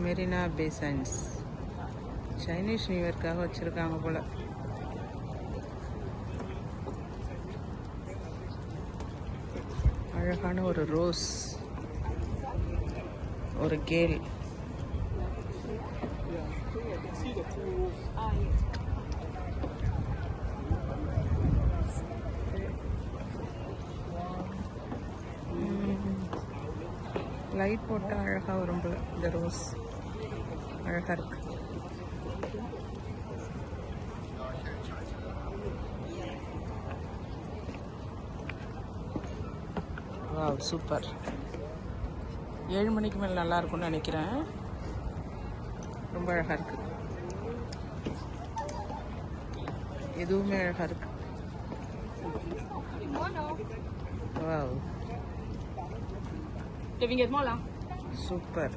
மெரினா பே science. Chinese new இயர்க்காக வச்சுருக்காங்க போல். அழகான ஒரு ரோஸ், ஒரு கேல். லைட் போட்டால் அழகாக வரும் போல. இந்த ரோஸ் அழகாக இருக்கு. Wow, super. 7 மணிக்கு மேலே நல்லா இருக்கும்னு நினைக்கிறேன். ரொம்ப அழகாக இருக்கு. எதுவுமே அழகாக இருக்கு. Wow, super.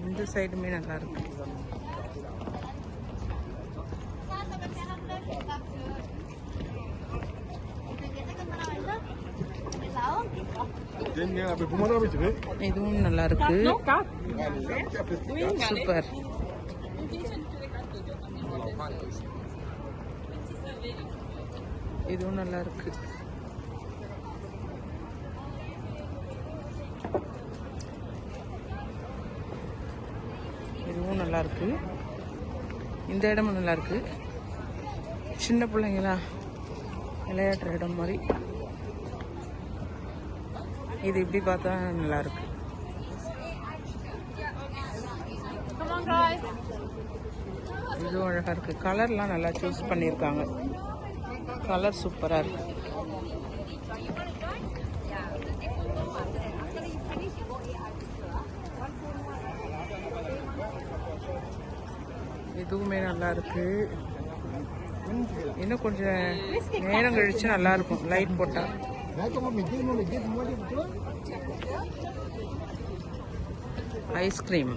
இந்த சைடுமே நல்லா இருக்கு. இதுவும் நல்லா இருக்கு. சூப்பர். இதுவும் நல்லா இருக்கு. இதுவும் நல்லா இருக்கு. இந்த இடமும் நல்லா இருக்கு. சின்ன பிள்ளைங்களா விளையாடுற இடம் மாதிரி. இது இப்படி பார்த்தா நல்லா இருக்கு. இதுவும் அழகா இருக்கு. கலர்லாம் நல்லா சூஸ் பண்ணியிருக்காங்க. கலர் சூப்பரா இருக்கு. இதுவுமே நல்லா இருக்கு. இன்னும் கொஞ்சம் நேரம் கழிச்சு நல்லா இருக்கும் லைட் போட்டா. ஐஸ்கிரீம்.